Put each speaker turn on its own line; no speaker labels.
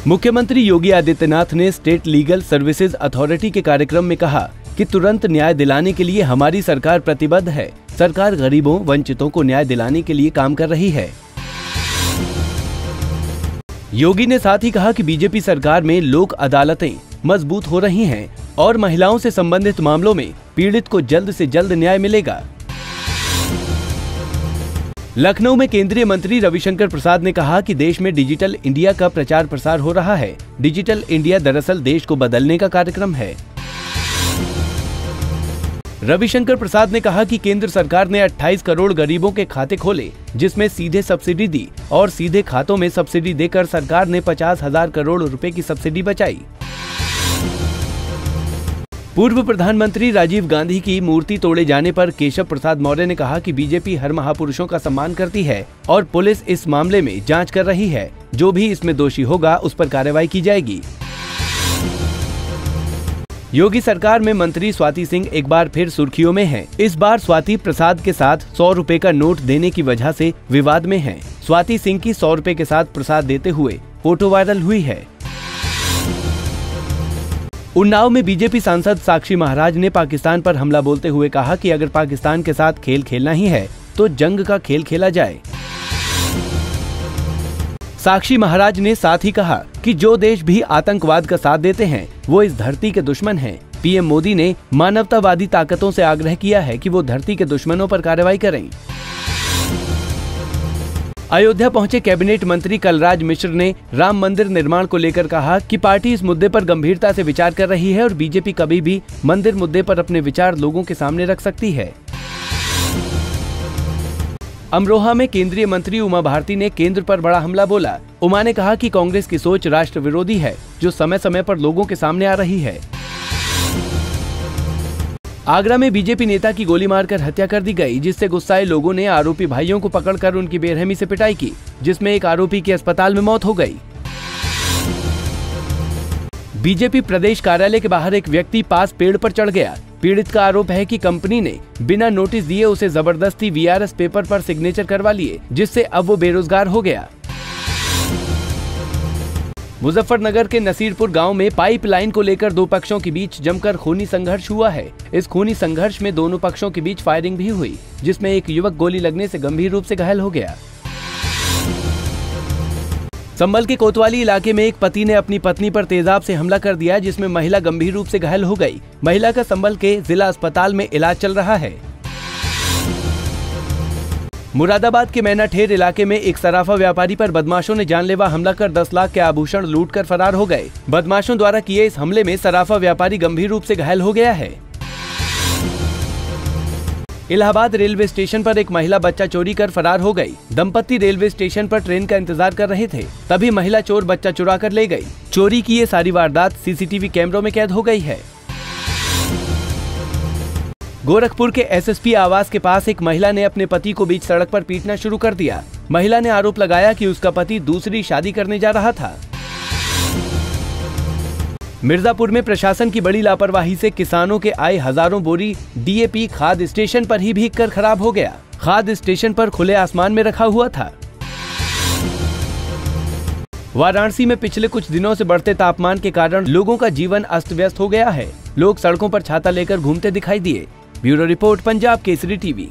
मुख्यमंत्री योगी आदित्यनाथ ने state legal services authority के कार्यक्रम में कहा कि तुरंत न्याय दिलाने के लिए हमारी सरकार प्रतिबद्ध है। सरकार गरीबों वंचितों को न्याय दिलाने के लिए काम कर रही है। योगी ने साथ ही कहा कि बीजेपी सरकार में लोक अदालतें मजबूत हो रही हैं और महिलाओं से संबंधित मामलों में पीड़ित को जल्द से जल्द न्याय मिलेगा। लखनऊ में केंद्रीय मंत्री रविशंकर प्रसाद ने कहा कि देश में डिजिटल इंडिया का प्रचार प्रसार हो रहा है। डिजिटल इंडिया दरअसल देश को बदलने का कार्यक्रम है। रविशंकर प्रसाद ने कहा कि केंद्र सरकार ने 28 करोड़ गरीबों के खाते खोले, जिसमें सीधे सब्सिडी दी और सीधे खातों में सब्सिडी देकर सरकार ने 50,000 करोड़ रुपए की सब्सिडी बचाई। पूर्व प्रधानमंत्री राजीव गांधी की मूर्ति तोड़े जाने पर केशव प्रसाद मौर्य ने कहा कि बीजेपी हर महापुरुषों का सम्मान करती है और पुलिस इस मामले में जांच कर रही है। जो भी इसमें दोषी होगा उस पर कार्रवाई की जाएगी। योगी सरकार में मंत्री स्वाति सिंह एक बार फिर सुर्खियों में हैं। इस बार स्वाति प्रसाद के साथ 100 रुपए का नोट देने की वजह से विवाद में हैं। स्वाति सिंह की 100 रुपए के साथ प्रसाद देते हुए फोटो वायरल हुई है। उन्नाव में बीजेपी सांसद साक्षी महाराज ने पाकिस्तान पर हमला बोलते हुए कहा कि अगर पाकिस्तान के साथ खेल खेलना ही है तो जंग का खेल खेला जाए। साक्षी महाराज ने साथ ही कहा कि जो देश भी आतंकवाद का साथ देते हैं वो इस धरती के दुश्मन हैं। पीएम मोदी ने मानवतावादी ताकतों से आग्रह किया है कि वो धरती के दुश्मनों पर कार्रवाई करें। अयोध्या पहुंचे कैबिनेट मंत्री कलराज मिश्र ने राम मंदिर निर्माण को लेकर कहा कि पार्टी इस मुद्दे पर गंभीरता से विचार कर रही है और बीजेपी कभी भी मंदिर मुद्दे पर अपने विचार लोगों के सामने रख सकती है। अमरोहा में केंद्रीय मंत्री उमा भारती ने केंद्र पर बड़ा हमला बोला। उमा ने कहा कि कांग्रेस की सोच राष्ट्र विरोधी है जो समय समय पर लोगों के सामने आ रही है। आगरा में बीजेपी नेता की गोली मारकर हत्या कर दी गई, जिससे गुस्साए लोगों ने आरोपी भाइयों को पकड़कर उनकी बेरहमी से पिटाई की, जिसमें एक आरोपी की अस्पताल में मौत हो गई। बीजेपी प्रदेश कार्यालय के बाहर एक व्यक्ति पास पेड़ पर चढ़ गया। पीड़ित का आरोप है कि कंपनी ने बिना नोटिस दिए उसे जबरदस्ती वीआरएस पेपर पर सिग्नेचर करवा लिए, जिससे अब वो बेरोजगार हो गया। मुजफ्फरनगर के नसीरपुर गांव में पाइपलाइन को लेकर दो पक्षों के बीच जमकर खूनी संघर्ष हुआ है। इस खूनी संघर्ष में दोनों पक्षों के बीच फायरिंग भी हुई, जिसमें एक युवक गोली लगने से गंभीर रूप से घायल हो गया। संभल के कोतवाली इलाके में एक पति ने अपनी पत्नी पर तेजाब से हमला कर दिया, जिसमें महिला गंभीर रूप से घायल हो गई। महिला का संभल के जिला अस्पताल में इलाज चल रहा है। मुरादाबाद के मैनाठेर इलाके में एक सराफा व्यापारी पर बदमाशों ने जानलेवा हमला कर 10 लाख के आभूषण लूटकर फरार हो गए। बदमाशों द्वारा किए इस हमले में सराफा व्यापारी गंभीर रूप से घायल हो गया है। इलाहाबाद रेलवे स्टेशन पर एक महिला बच्चा चोरी कर फरार हो गई। दंपत्ति रेलवे स्टेशन पर ट्रेन का इंतजार कर रहे थे, तभी महिला चोर बच्चा चुरा कर ले गई। चोरी की ये सारी वारदात सीसीटीवी कैमरों में कैद हो गई है। गोरखपुर के एसएसपी आवास के पास एक महिला ने अपने पति को बीच सड़क पर पीटना शुरू कर दिया। महिला ने आरोप लगाया कि उसका पति दूसरी शादी करने जा रहा था। मिर्जापुर में प्रशासन की बड़ी लापरवाही से किसानों के आए हजारों बोरी डीएपी खाद स्टेशन पर ही भीगकर खराब हो गया। खाद स्टेशन पर खुले आसमान में रखा हुआ था। वाराणसी में पिछले कुछ दिनों से बढ़ते तापमान के कारण लोगों का जीवन अस्त व्यस्त हो गया है। लोग सड़कों पर छाता लेकर घूमते दिखाई दिए। Bureau report, Punjab Kesari TV.